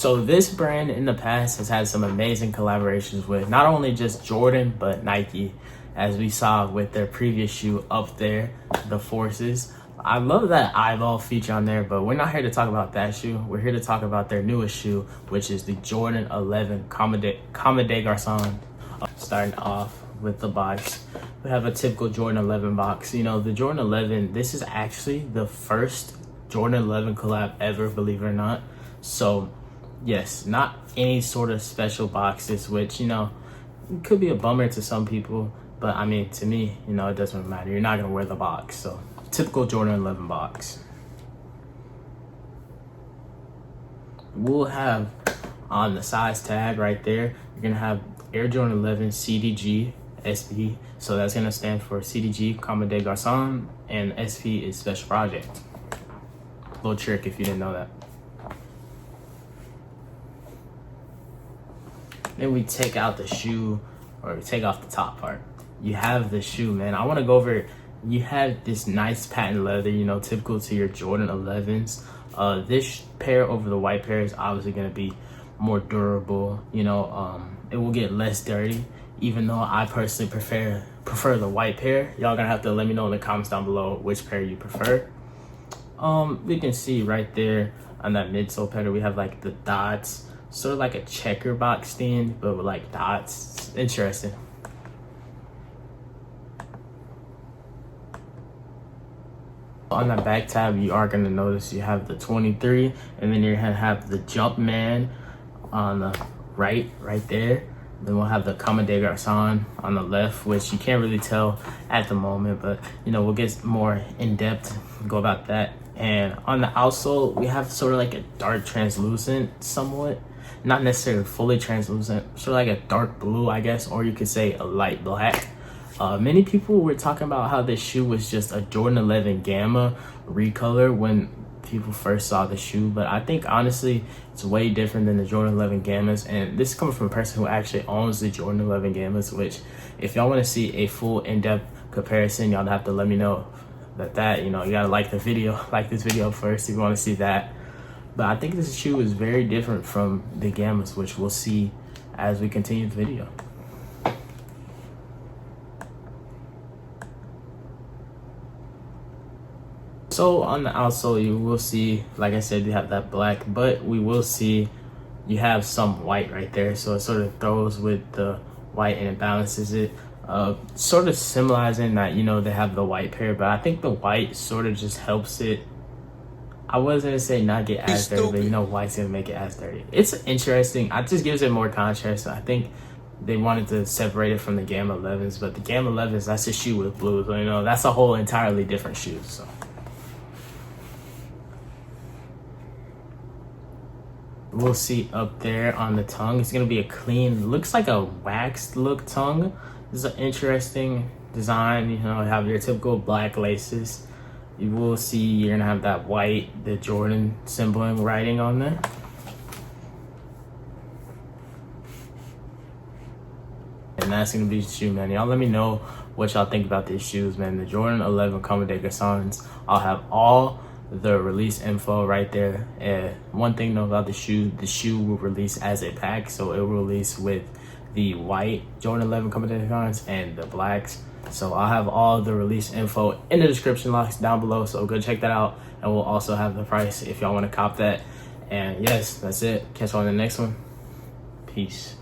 So this brand in the past has had some amazing collaborations with not only just Jordan, but Nike, as we saw with their previous shoe Up There, the Forces. I love that eyeball feature on there, but we're not here to talk about that shoe. We're here to talk about their newest shoe, which is the Jordan 11 Comme De Garçons. Starting off with the box, we have a typical Jordan 11 box. You know, the Jordan 11, this is actually the first Jordan 11 collab ever, believe it or not. So yes, not any sort of special boxes, which, you know, could be a bummer to some people, but I mean, to me, you know, it doesn't matter. You're not gonna wear the box. So typical Jordan 11 box. We'll have on the size tag right there, you're gonna have Air Jordan 11 CDG SP. So that's gonna stand for CDG Comme De Garçons, and SP is Special Project. Little trick if you didn't know that. Then we take out the shoe, or we take off the top part. You have the shoe, man. I want to go over it. You have this nice patent leather, you know, typical to your Jordan 11s. This pair over the white pair is obviously going to be more durable. You know, it will get less dirty, even though I personally prefer the white pair. Y'all gonna have to let me know in the comments down below which pair you prefer. We can see right there on that midsole pedal, we have like the dots, sort of like a checker box stand, but with like dots. It's interesting. On the back tab, you are going to notice you have the 23, and then you're going to have the Jumpman on the right there. Then we'll have the Comme De Garçons on the left, which you can't really tell at the moment, but you know, we'll get more in depth, go about that. And on the outsole, we have sort of like a dark translucent, somewhat, not necessarily fully translucent, sort of like a dark blue, I guess, or you could say a light black. Many people were talking about how this shoe was just a Jordan 11 Gamma recolor when people first saw the shoe, but I think honestly it's way different than the Jordan 11 Gammas. And this is coming from a person who actually owns the Jordan 11 Gammas, which if y'all want to see a full in-depth comparison, y'all have to let me know that you know, you gotta like this video first if you want to see that. But I think this shoe is very different from the Gammas, which we'll see as we continue the video. So on the outsole, you will see, like I said, you have that black, but we will see you have some white right there. So it sort of throws with the white and it balances it, sort of symbolizing that, you know, they have the white pair, but I think the white sort of just helps it. I wasn't gonna say not get as dirty, but you know, white's gonna make it as dirty. It's interesting. It just gives it more contrast. I think they wanted to separate it from the Gamma 11s, but the Gamma 11s, that's a shoe with blue. So, you know, that's a whole entirely different shoe. So we'll see up there on the tongue, it's gonna be a clean, looks like a waxed look tongue. This is an interesting design. You know, have your typical black laces. You will see you're gonna have that white, the Jordan symbol and writing on there. And that's gonna be the shoe, man. Y'all let me know what y'all think about these shoes, man. The Jordan 11 Comme De Garçons. I'll have all the release info right there. And one thing though about the shoe will release as a pack, so it will release with the white Jordan 11 Comme De Garçons and the blacks. So I'll have all the release info in the description box down below, so go check that out, and we'll also have the price if y'all want to cop that. And yes, that's it. Catch you on the next one. Peace.